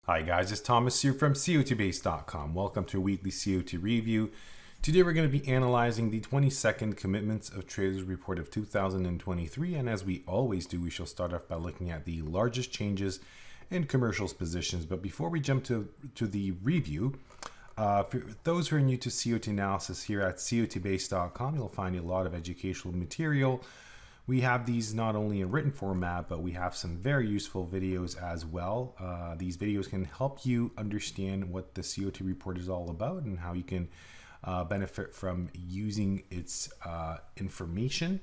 Hi guys, it's Thomas here from COTbase.com. Welcome to a weekly COT review. Today we're going to be analyzing the 22nd Commitments of Traders Report of 2023, and as we always do, we shall start off by looking at the largest changes in commercials positions. But before we jump to the review, for those who are new to COT analysis here at COTbase.com, you'll find a lot of educational material. We have these not only in written format, but we have some very useful videos as well. These videos can help you understand what the COT report is all about and how you can benefit from using its information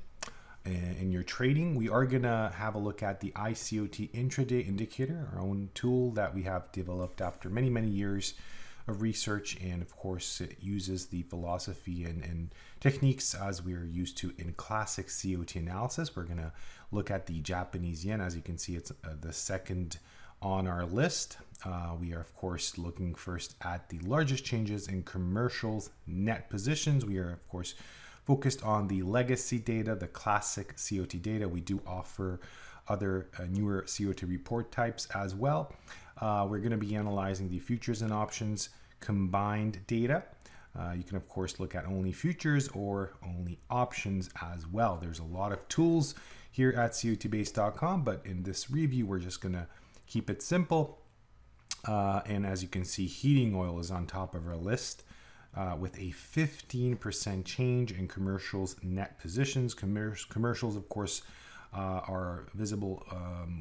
in your trading. We are going to have a look at the iCOT Intraday Indicator, our own tool that we have developed after many years of research, and of course it uses the philosophy and techniques as we're used to in classic COT analysis. We're going to look at the Japanese yen. As you can see, it's the second on our list. We are of course looking first at the largest changes in commercials net positions. We are of course focused on the legacy data, the classic COT data. We do offer other newer COT report types as well. We're going to be analyzing the futures and options combined data. You can of course look at only futures or only options as well. There's a lot of tools here at COTbase.com, but in this review we're just going to keep it simple. And as you can see, heating oil is on top of our list with a 15% change in commercials net positions. Commercials of course are visible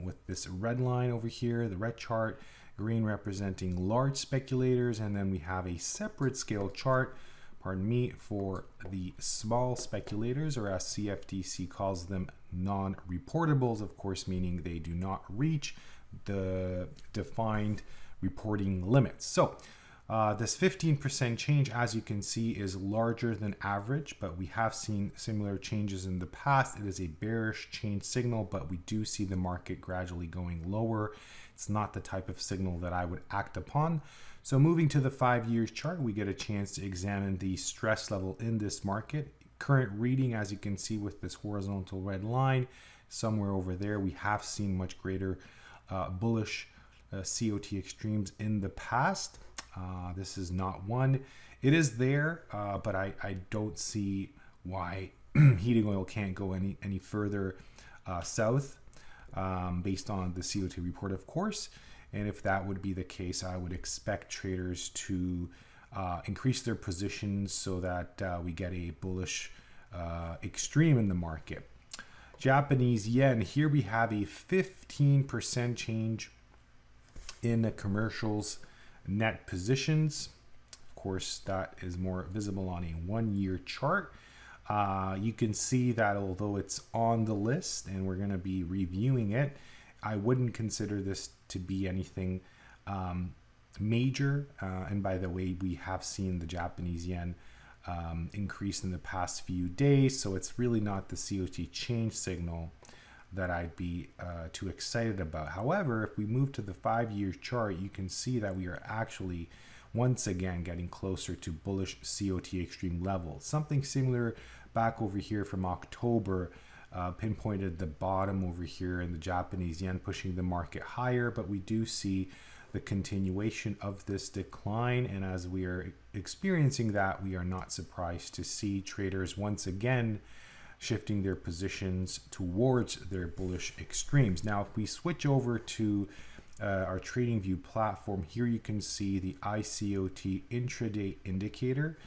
with this red line over here, the red chart, green representing large speculators, and then we have a separate scale chart, for the small speculators, or as CFTC calls them, non-reportables, of course, meaning they do not reach the defined reporting limits. So this 15% change, as you can see, is larger than average, but we have seen similar changes in the past. It is a bearish change signal, but we do see the market gradually going lower. It's not the type of signal that I would act upon. So moving to the 5 years chart, we get a chance to examine the stress level in this market. Current reading, as you can see with this horizontal red line, somewhere over there, we have seen much greater bullish COT extremes in the past. This is not one. It is there, but I don't see why heating oil can't go any further south based on the COT report, of course. And if that would be the case, I would expect traders to increase their positions so that we get a bullish extreme in the market. Japanese yen, here we have a 15% change in the commercials net positions. Of course, that is more visible on a 1 year chart. You can see that although it's on the list and we're going to be reviewing it, I wouldn't consider this to be anything major. And by the way, we have seen the Japanese yen increase in the past few days, so it's really not the COT change signal that I'd be too excited about. However, if we move to the 5 year chart, you can see that we are actually once again getting closer to bullish COT extreme levels. Something similar back over here from October pinpointed the bottom over here in the Japanese yen, pushing the market higher, but we do see the continuation of this decline, and as we are experiencing that, we are not surprised to see traders once again shifting their positions towards their bullish extremes. Now, if we switch over to our TradingView platform, here you can see the iCOT Intraday Indicator.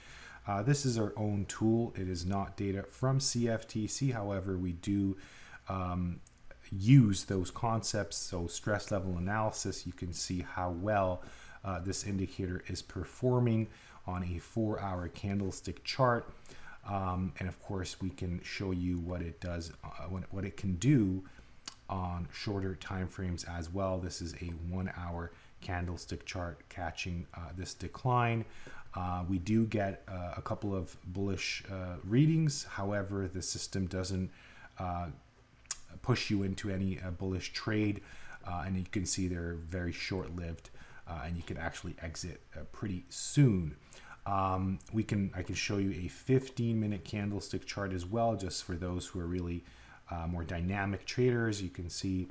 This is our own tool. It is not data from CFTC. However, we do use those concepts. So stress level analysis, you can see how well this indicator is performing on a 4 hour candlestick chart. And of course, we can show you what it does, what it can do on shorter time frames as well. This is a 1 hour candlestick chart catching this decline. We do get a couple of bullish readings. However, the system doesn't push you into any bullish trade, and you can see they're very short-lived, and you can actually exit pretty soon. I can show you a 15-minute candlestick chart as well, just for those who are really more dynamic traders. You can see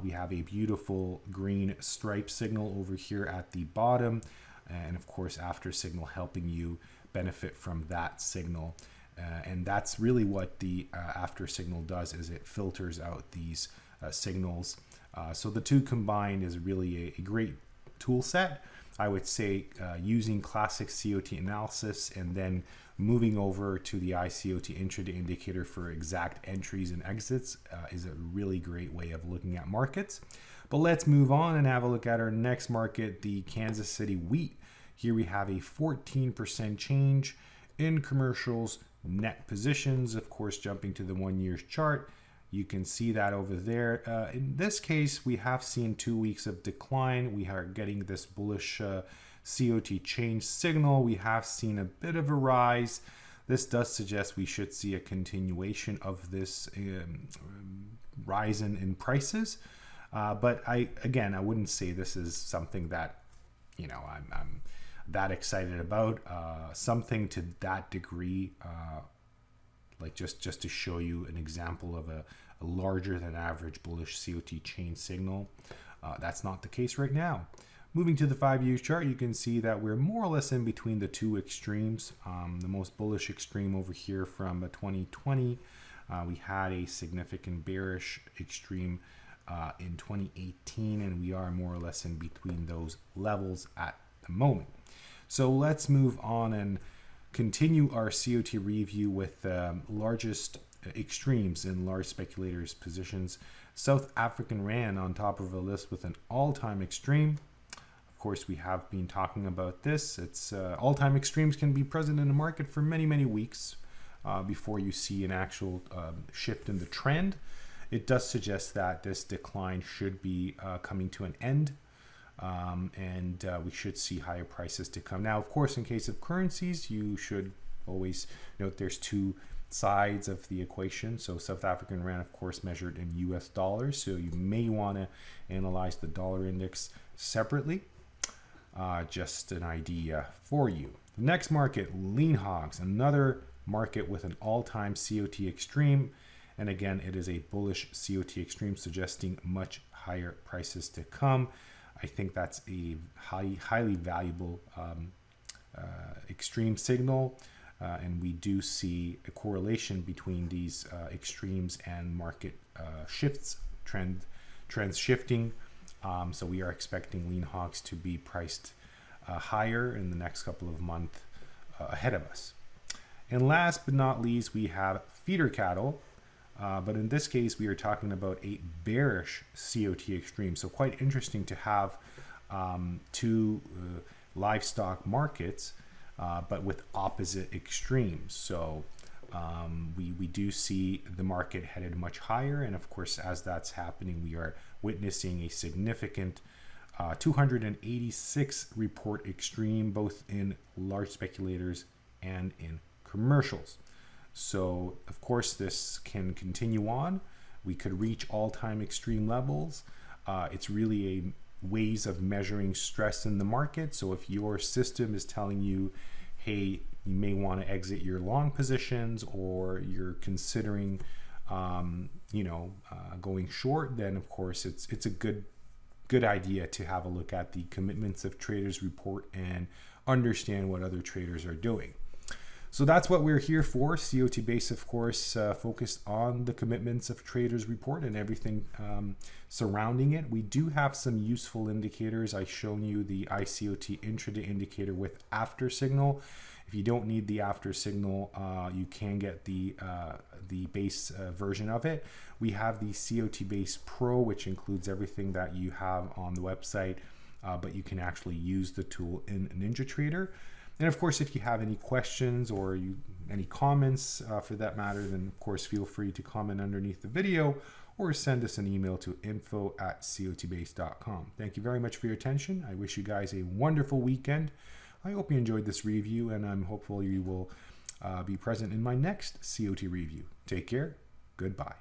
We have a beautiful green stripe signal over here at the bottom, and of course AfterSignal helping you benefit from that signal. And that's really what the AfterSignal does, is it filters out these signals. So the two combined is really a great tool set. I would say using classic COT analysis and then moving over to the iCOT Intraday Indicator for exact entries and exits is a really great way of looking at markets. But let's move on and have a look at our next market, the Kansas City wheat. Here we have a 14% change in commercials net positions. Of course, jumping to the 1 year chart, you can see that over there. In this case, we have seen 2 weeks of decline. We are getting this bullish COT change signal. We have seen a bit of a rise. This does suggest we should see a continuation of this rise in prices. But I wouldn't say this is something that, you know, I'm that excited about. Something to that degree, like just to show you an example of a larger than average bullish COT chain signal. That's not the case right now. Moving to the 5 year chart, you can see that we're more or less in between the two extremes. The most bullish extreme over here from 2020. We had a significant bearish extreme in 2018, and we are more or less in between those levels at the moment. So let's move on and continue our COT review with largest extremes in large speculators positions. South African Rand on top of the list with an all-time extreme. Of course, we have been talking about this. It's all-time extremes can be present in the market for many weeks before you see an actual shift in the trend. It does suggest that this decline should be coming to an end. And we should see higher prices to come. Now, of course, in case of currencies, you should always note there's two sides of the equation. So South African Rand, of course, measured in US dollars. So you may want to analyze the dollar index separately. Just an idea for you. The next market, lean hogs, another market with an all-time COT extreme. And again, it is a bullish COT extreme, suggesting much higher prices to come. I think that's a highly valuable extreme signal, and we do see a correlation between these extremes and market shifts, trends shifting. So we are expecting lean hogs to be priced higher in the next couple of months ahead of us. And last but not least, we have feeder cattle. But in this case, we are talking about a bearish COT extreme. So quite interesting to have two livestock markets, but with opposite extremes. So we do see the market headed much higher. And of course, as that's happening, we are witnessing a significant 286 report extreme, both in large speculators and in commercials. So, of course, this can continue on. We could reach all-time extreme levels. It's really a ways of measuring stress in the market. So if your system is telling you, hey, you may want to exit your long positions, or you're considering, going short, then of course it's a good idea to have a look at the commitments of traders report and understand what other traders are doing. So that's what we're here for. COT Base, of course, focused on the commitments of traders report and everything surrounding it. We do have some useful indicators. I've shown you the iCOT Intraday Indicator with AfterSignal. If you don't need the AfterSignal, you can get the base version of it. We have the COT Base Pro, which includes everything that you have on the website, but you can actually use the tool in NinjaTrader. And of course, if you have any questions or any comments for that matter, then of course feel free to comment underneath the video or send us an email to info@cotbase.com. Thank you very much for your attention. I wish you guys a wonderful weekend. I hope you enjoyed this review, and I'm hopeful you will be present in my next COT review. Take care. Goodbye.